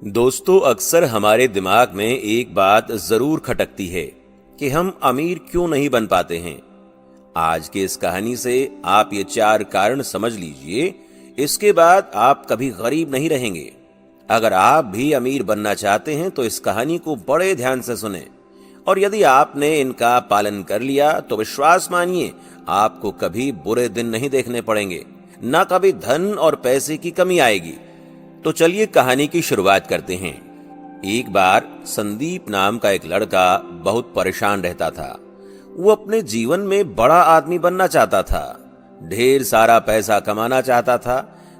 दोस्तों, अक्सर हमारे दिमाग में एक बात जरूर खटकती है कि हम अमीर क्यों नहीं बन पाते हैं। आज की इस कहानी से आप ये 4 कारण समझ लीजिए, इसके बाद आप कभी गरीब नहीं रहेंगे। अगर आप भी अमीर बनना चाहते हैं तो इस कहानी को बड़े ध्यान से सुनें, और यदि आपने इनका पालन कर लिया तो विश्वास मानिए, आपको कभी बुरे दिन नहीं देखने पड़ेंगे, न कभी धन और पैसे की कमी आएगी। तो चलिए कहानी की शुरुआत करते हैं। एक बार संदीप नाम का एक लड़का बहुत परेशान रहता था। वो अपने जीवन में बड़ा आदमी बनना चाहता था, ढेर सारा पैसा कमाना चाहता था,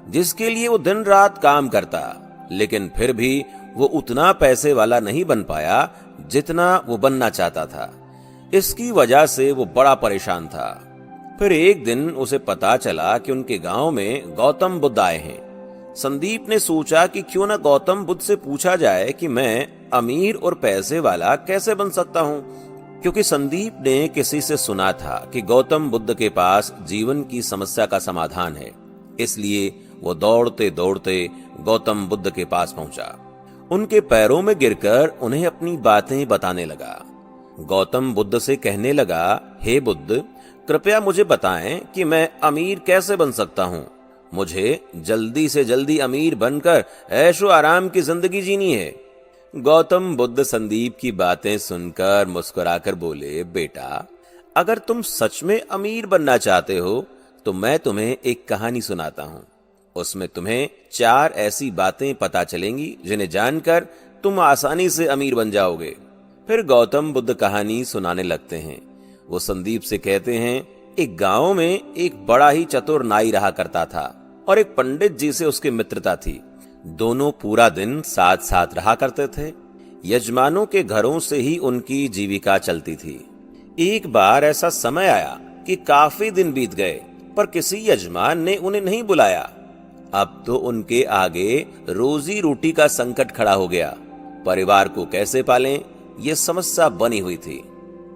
जिसके लिए वो दिन रात काम करता, लेकिन फिर भी वो उतना पैसे वाला नहीं बन पाया जितना वो बनना चाहता था। इसकी वजह से वो बड़ा परेशान था। फिर एक दिन उसे पता चला कि उनके गांव में गौतम बुद्ध आए हैं। संदीप ने सोचा कि क्यों ना गौतम बुद्ध से पूछा जाए कि मैं अमीर और पैसे वाला कैसे बन सकता हूँ, क्योंकि संदीप ने किसी से सुना था कि गौतम बुद्ध के पास जीवन की समस्या का समाधान है। इसलिए वो दौड़ते दौड़ते गौतम बुद्ध के पास पहुंचा। उनके पैरों में गिरकर उन्हें अपनी बातें बताने लगा। गौतम बुद्ध से कहने लगा, हे बुद्ध, कृपया मुझे बताएं कि मैं अमीर कैसे बन सकता हूँ। मुझे जल्दी से जल्दी अमीर बनकर ऐशो आराम की जिंदगी जीनी है। गौतम बुद्ध संदीप की बातें सुनकर मुस्कुराकर बोले, बेटा, अगर तुम सच में अमीर बनना चाहते हो तो मैं तुम्हें एक कहानी सुनाता हूँ। उसमें तुम्हें 4 ऐसी बातें पता चलेंगी जिन्हें जानकर तुम आसानी से अमीर बन जाओगे। फिर गौतम बुद्ध कहानी सुनाने लगते हैं। वो संदीप से कहते हैं, एक गांव में एक बड़ा ही चतुर नाई रहा करता था और एक पंडित जी से उसकी मित्रता थी। दोनों पूरा दिन साथ साथ रहा करते थे। यजमानों के घरों से ही उनकी जीविका चलती थी। एक बार ऐसा समय आया कि काफी दिन बीत गए, पर किसी यजमान ने उन्हें नहीं बुलाया। अब तो उनके आगे रोजी रोटी का संकट खड़ा हो गया। परिवार को कैसे पालें, ये समस्या बनी हुई थी।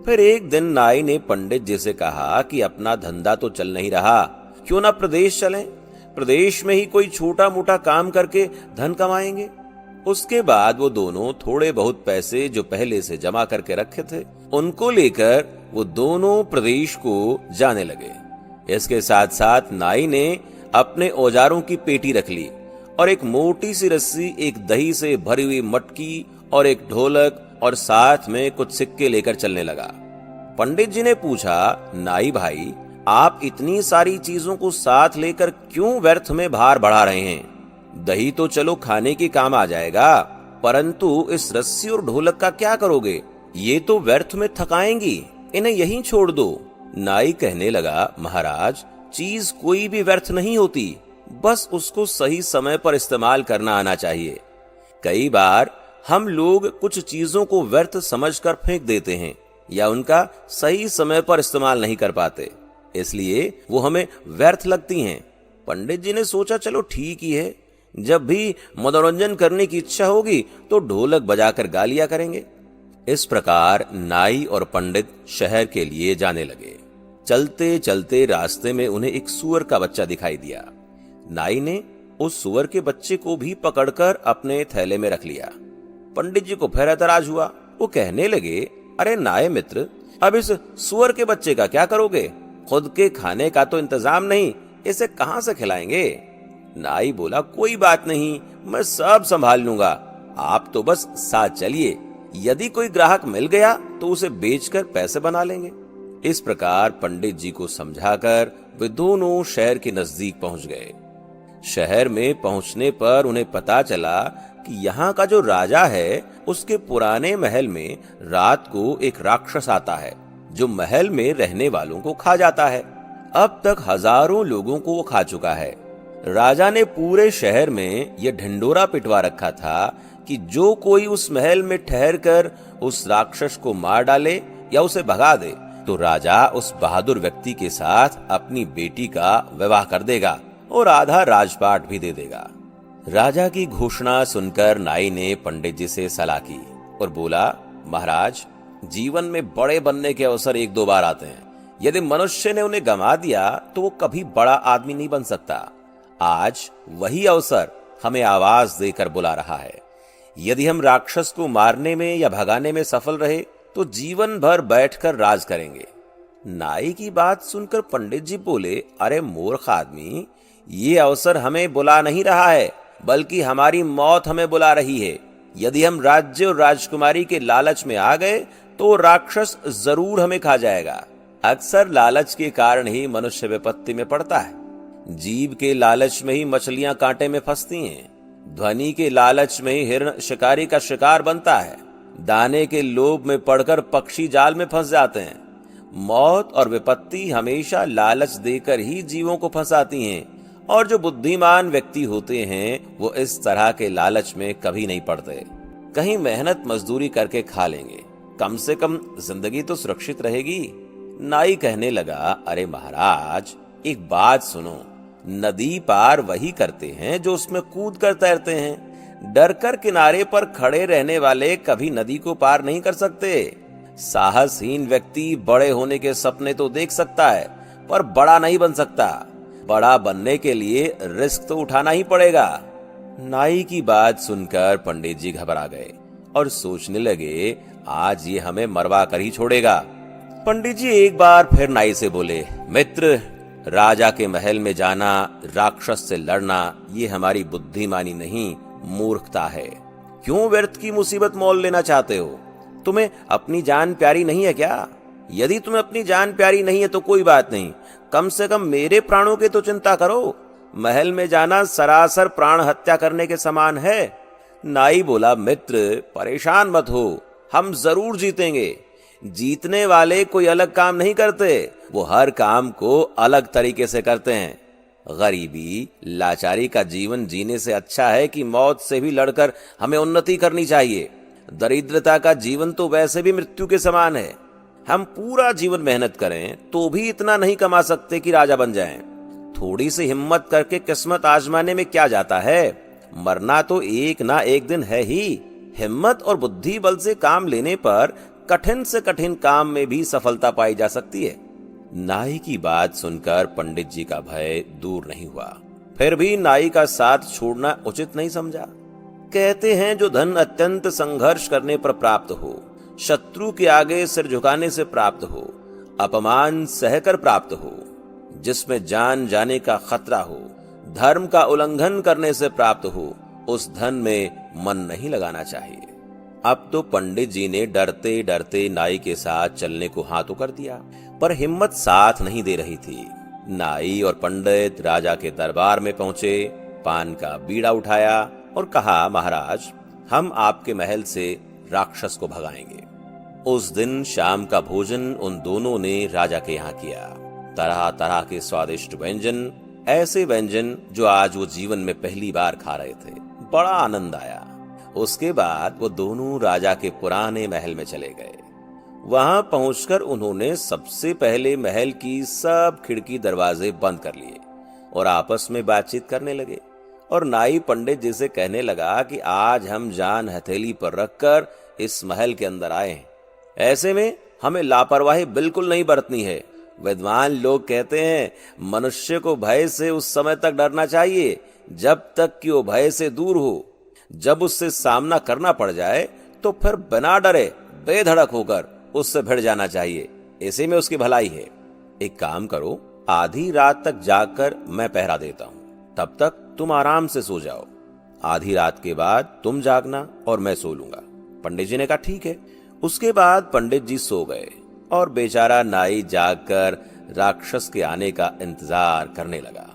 फिर एक दिन नाई ने पंडित जी से कहा कि अपना धंधा तो चल नहीं रहा, क्यों ना प्रदेश चलें। प्रदेश में ही कोई छोटा मोटा काम करके धन कमाएंगे। उसके बाद वो दोनों थोड़े बहुत पैसे जो पहले से जमा करके रखे थे, उनको लेकर वो दोनों प्रदेश को जाने लगे। इसके साथ साथ नाई ने अपने औजारों की पेटी रख ली और एक मोटी सी रस्सी, एक दही से भरी हुई मटकी और एक ढोलक और साथ में कुछ सिक्के लेकर चलने लगा। पंडित जी ने पूछा, नाई भाई, आप इतनी सारी चीजों को साथ लेकर क्यों व्यर्थ में भार बढ़ा रहे हैं? दही तो चलो खाने के काम आ जाएगा, परंतु इस रस्सी और ढोलक का क्या करोगे? ये तो व्यर्थ में थकाएंगी, इन्हें यहीं छोड़ दो। नाई कहने लगा, महाराज, चीज कोई भी व्यर्थ नहीं होती, बस उसको सही समय पर इस्तेमाल करना आना चाहिए। कई बार हम लोग कुछ चीजों को व्यर्थ समझकर फेंक देते हैं या उनका सही समय पर इस्तेमाल नहीं कर पाते, इसलिए वो हमें व्यर्थ लगती हैं। पंडित जी ने सोचा, चलो ठीक ही है, जब भी मनोरंजन करने की इच्छा होगी तो ढोलक बजाकर गा लिया करेंगे। इस प्रकार नाई और पंडित शहर के लिए जाने लगे। चलते चलते रास्ते में उन्हें एक सूअर का बच्चा दिखाई दिया। नाई ने उस सूअर के बच्चे को भी पकड़कर अपने थैले में रख लिया। पंडित जी को फिर ऐतराज हुआ। वो कहने लगे, अरे नाय मित्र, अब इस सूअर के बच्चे का क्या करोगे? खुद के खाने का तो इंतजाम नहीं, इसे कहां से खिलाएंगे? नाई बोला, कोई बात नहीं, मैं सब संभाल लूंगा, आप तो बस साथ चलिए। यदि कोई ग्राहक मिल गया तो उसे बेचकर पैसे बना लेंगे। इस प्रकार पंडित जी को समझाकर वे दोनों शहर के नजदीक पहुंच गए। शहर में पहुंचने पर उन्हें पता चला कि यहाँ का जो राजा है, उसके पुराने महल में रात को एक राक्षस आता है जो महल में रहने वालों को खा जाता है। अब तक हजारों लोगों को वो खा चुका है। राजा ने पूरे शहर में यह ढिंडोरा पिटवा रखा था कि जो कोई उस महल में ठहर कर उस राक्षस को मार डाले या उसे भगा दे तो राजा उस बहादुर व्यक्ति के साथ अपनी बेटी का विवाह कर देगा और आधा राजपाट भी दे देगा। राजा की घोषणा सुनकर नाई ने पंडित जी से सलाह की और बोला, महाराज, जीवन में बड़े बनने के अवसर 1-2 बार आते हैं। यदि मनुष्य ने उन्हें गंवा दिया तो वो कभी बड़ा आदमी नहीं बन सकता। आज वही अवसर हमें आवाज देकर बुला रहा है। यदि हम राक्षस को मारने में या भगाने में सफल रहे तो जीवन भर बैठकर राज करेंगे। नाई की बात सुनकर पंडित जी बोले, अरे मूर्ख आदमी, ये अवसर हमें बुला नहीं रहा है, बल्कि हमारी मौत हमें बुला रही है। यदि हम राज्य और राजकुमारी के लालच में आ गए तो राक्षस जरूर हमें खा जाएगा। अक्सर लालच के कारण ही मनुष्य विपत्ति में पड़ता है। जीभ के लालच में ही मछलियां कांटे में फंसती हैं। ध्वनि के लालच में ही हिरण शिकारी का शिकार बनता है। दाने के लोभ में पड़कर पक्षी जाल में फंस जाते हैं। मौत और विपत्ति हमेशा लालच देकर ही जीवों को फंसाती हैं, और जो बुद्धिमान व्यक्ति होते हैं वो इस तरह के लालच में कभी नहीं पड़ते। कहीं मेहनत मजदूरी करके खा लेंगे, कम से कम जिंदगी तो सुरक्षित रहेगी। नाई कहने लगा, अरे महाराज, एक बात सुनो, नदी पार वही करते हैं जो उसमें कूद कर तैरते हैं। डरकर किनारे पर खड़े रहने वाले कभी नदी को पार नहीं कर सकते। साहसहीन व्यक्ति बड़े होने के सपने तो देख सकता है, पर बड़ा नहीं बन सकता। बड़ा बनने के लिए रिस्क तो उठाना ही पड़ेगा। नाई की बात सुनकर पंडित जी घबरा गए और सोचने लगे, आज ये हमें मरवा कर ही छोड़ेगा। पंडित जी एक बार फिर नाई से बोले, मित्र, राजा के महल में जाना, राक्षस से लड़ना, ये हमारी बुद्धिमानी नहीं, मूर्खता है। क्यों व्यर्थ की मुसीबत मोल लेना चाहते हो? तुम्हें अपनी जान प्यारी नहीं है क्या? यदि तुम्हें अपनी जान प्यारी नहीं है तो कोई बात नहीं, कम से कम मेरे प्राणों की तो चिंता करो। महल में जाना सरासर प्राण हत्या करने के समान है। नाई बोला, मित्र, परेशान मत हो, हम जरूर जीतेंगे। जीतने वाले कोई अलग काम नहीं करते, वो हर काम को अलग तरीके से करते हैं। गरीबी, लाचारी का जीवन जीने से अच्छा है कि मौत से भी लड़कर हमें उन्नति करनी चाहिए। दरिद्रता का जीवन तो वैसे भी मृत्यु के समान है। हम पूरा जीवन मेहनत करें तो भी इतना नहीं कमा सकते कि राजा बन जाएं। थोड़ी सी हिम्मत करके किस्मत आजमाने में क्या जाता है? मरना तो एक ना एक दिन है ही। हिम्मत और बुद्धि बल से काम लेने पर कठिन से कठिन काम में भी सफलता पाई जा सकती है। नाई की बात सुनकर पंडित जी का भय दूर नहीं हुआ। फिर भी नाई का साथ छोड़ना उचित नहीं समझा। कहते हैं, जो धन अत्यंत संघर्ष करने पर प्राप्त हो, शत्रु के आगे सिर झुकाने से प्राप्त हो, अपमान सहकर प्राप्त हो, जिसमें जान जाने का खतरा हो, धर्म का उल्लंघन करने से प्राप्त हो, उस धन में मन नहीं लगाना चाहिए। अब तो पंडित जी ने डरते डरते नाई के साथ चलने को हाँ तो कर दिया, पर हिम्मत साथ नहीं दे रही थी। नाई और पंडित राजा के दरबार में पहुंचे, पान का बीड़ा उठाया और कहा, महाराज, हम आपके महल से राक्षस को भगाएंगे। उस दिन शाम का भोजन उन दोनों ने राजा के यहाँ किया। तरह तरह के स्वादिष्ट व्यंजन, ऐसे व्यंजन जो आज वो जीवन में पहली बार खा रहे थे। बड़ा आनंद आया। उसके बाद वो दोनों राजा के पुराने महल में चले गए। वहां पहुंचकर उन्होंने सबसे पहले महल की सब खिड़की दरवाजे बंद कर लिए और आपस में बातचीत करने लगे। और नाई पंडित जी से कहने लगा कि आज हम जान हथेली पर रखकर इस महल के अंदर आए हैं। ऐसे में हमें लापरवाही बिल्कुल नहीं बरतनी है। विद्वान लोग कहते हैं, मनुष्य को भय से उस समय तक डरना चाहिए जब तक कि वो भय से दूर हो। जब उससे सामना करना पड़ जाए तो फिर बिना डरे बेधड़क होकर उससे भिड़ जाना चाहिए। इसी में उसकी भलाई है। एक काम करो, आधी रात तक जागकर मैं पहरा देता हूँ, तब तक तुम आराम से सो जाओ। आधी रात के बाद तुम जागना और मैं सो लूंगा। पंडित जी ने कहा, ठीक है। उसके बाद पंडित जी सो गए और बेचारा नाई जागकर राक्षस के आने का इंतजार करने लगा।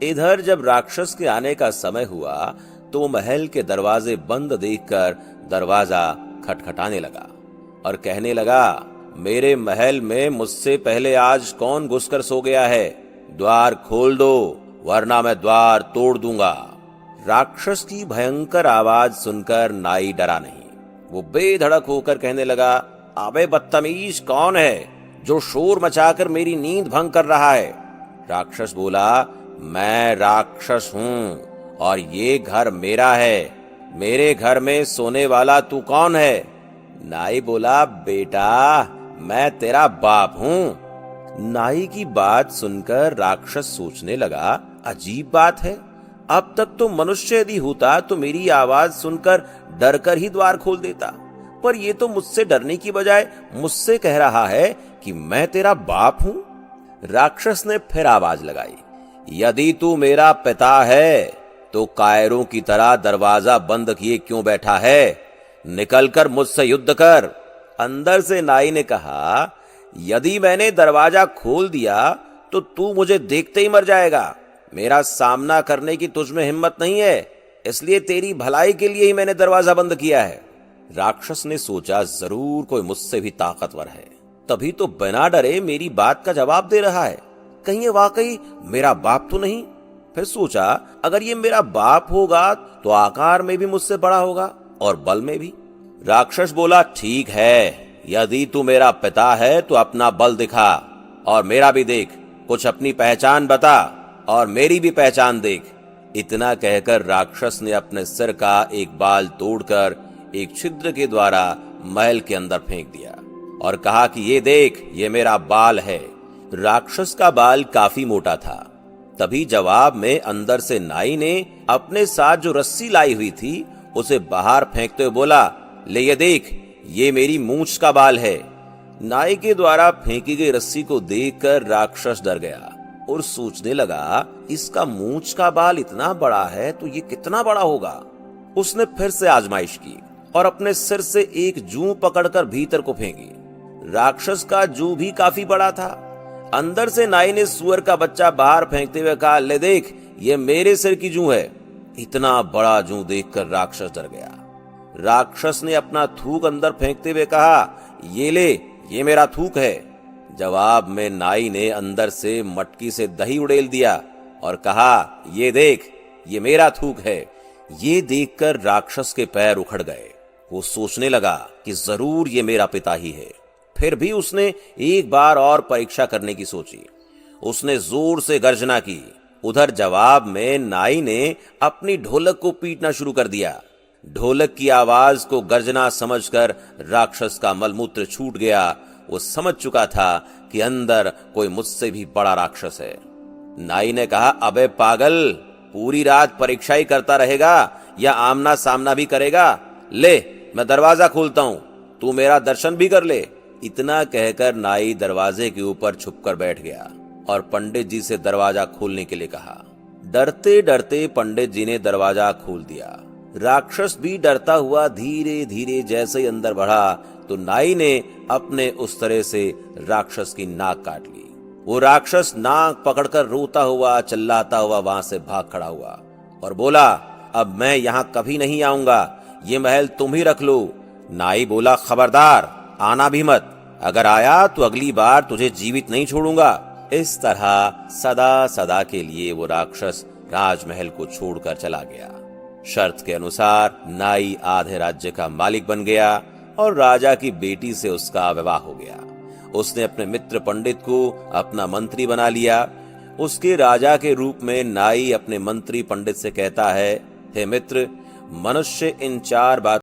इधर जब राक्षस के आने का समय हुआ तो महल के दरवाजे बंद देखकर दरवाजा खटखटाने लगा और कहने लगा, मेरे महल में मुझसे पहले आज कौन घुसकर सो गया है? द्वार खोल दो, वरना मैं द्वार तोड़ दूंगा। राक्षस की भयंकर आवाज सुनकर नाई डरा नहीं। वो बेधड़क होकर कहने लगा, अबे बदतमीज, कौन है जो शोर मचाकर मेरी नींद भंग कर रहा है? राक्षस बोला, मैं राक्षस हूं और ये घर मेरा है। मेरे घर में सोने वाला तू कौन है? नाई बोला, बेटा, मैं तेरा बाप हूं। नाई की बात सुनकर राक्षस सोचने लगा, अजीब बात है, अब तक तो मनुष्य यदि होता तो मेरी आवाज सुनकर डर कर ही द्वार खोल देता, पर ये तो मुझसे डरने की बजाय मुझसे कह रहा है कि मैं तेरा बाप हूं। राक्षस ने फिर आवाज लगाई, यदि तू मेरा पिता है तो कायरों की तरह दरवाजा बंद किए क्यों बैठा है? निकलकर मुझसे युद्ध कर। अंदर से नाई ने कहा, यदि मैंने दरवाजा खोल दिया तो तू मुझे देखते ही मर जाएगा। मेरा सामना करने की तुझमें हिम्मत नहीं है, इसलिए तेरी भलाई के लिए ही मैंने दरवाजा बंद किया है। राक्षस ने सोचा, जरूर कोई मुझसे भी ताकतवर है, तभी तो बिना डरे मेरी बात का जवाब दे रहा है। कहीं ये वाकई मेरा बाप तो नहीं? फिर सोचा, अगर ये मेरा बाप होगा तो आकार में भी मुझसे बड़ा होगा और बल में भी। राक्षस बोला, ठीक है, यदि तू मेरा पिता है तो अपना बल दिखा और मेरा भी देख, कुछ अपनी पहचान बता और मेरी भी पहचान देख। इतना कहकर राक्षस ने अपने सिर का एक बाल तोड़कर एक छिद्र के द्वारा महल के अंदर फेंक दिया और कहा कि ये देख, ये मेरा बाल है। राक्षस का बाल काफी मोटा था। तभी जवाब में अंदर से नाई ने अपने साथ जो रस्सी लाई हुई थी उसे बाहर फेंकते हुए बोला, ले ये देख, ये मेरी मूंछ का बाल है। नाई के द्वारा फेंकी गई रस्सी को देखकर राक्षस डर गया और सोचने लगा, इसका मूंछ का बाल इतना बड़ा है तो ये कितना बड़ा होगा। उसने फिर से आजमाइश की और अपने सिर से एक जूं पकड़कर भीतर को फेंकी। राक्षस का जूं भी काफी बड़ा था। अंदर से नाई ने सुअर का बच्चा बाहर फेंकते हुए कहा, ले देख, ये मेरे सिर की जूं है। इतना बड़ा जूं देखकर राक्षस डर गया। राक्षस ने अपना थूक अंदर फेंकते हुए कहा, ये ले, ये मेरा थूक है। जवाब में नाई ने अंदर से मटकी से दही उड़ेल दिया और कहा, ये देख, ये मेरा थूक है। ये देखकर राक्षस के पैर उखड़ गए। वो सोचने लगा कि जरूर ये मेरा पिता ही है। फिर भी उसने एक बार और परीक्षा करने की सोची। उसने जोर से गर्जना की। उधर जवाब में नाई ने अपनी ढोलक को पीटना शुरू कर दिया। ढोलक की आवाज को गर्जना समझकर राक्षस का मलमूत्र छूट गया। वो समझ चुका था कि अंदर कोई मुझसे भी बड़ा राक्षस है। नाई ने कहा, अबे पागल, पूरी रात परीक्षा ही करता रहेगा या आमना सामना भी करेगा? ले, मैं दरवाजा खोलता हूं, तू मेरा दर्शन भी कर ले। इतना कहकर नाई दरवाजे के ऊपर छुपकर बैठ गया और पंडित जी से दरवाजा खोलने के लिए कहा। डरते डरते पंडित जी ने दरवाजा खोल दिया। राक्षस भी डरता हुआ धीरे धीरे जैसे ही अंदर बढ़ा तो नाई ने अपने उस तरह से राक्षस की नाक काट ली। वो राक्षस नाक पकड़कर रोता हुआ चिल्लाता हुआ वहां से भाग खड़ा हुआ और बोला, अब मैं यहाँ कभी नहीं आऊंगा, ये महल तुम ही रख लो। नाई बोला, खबरदार, आना भी मत, अगर आया तो अगली बार तुझे जीवित नहीं छोड़ूंगा। इस तरह सदा सदा के लिए वो राक्षस राजमहल को छोड़कर चला गया। शर्त के अनुसार नाई आधे राज्य का मालिक बन गया और राजा की बेटी से उसका विवाह हो गया। उसने अपने मित्र पंडित को अपना मंत्री बना लिया। उसके राजा के रूप में नाई अपने मंत्री पंडित से कहता है, हे मित्र, मनुष्य इन 4 बातों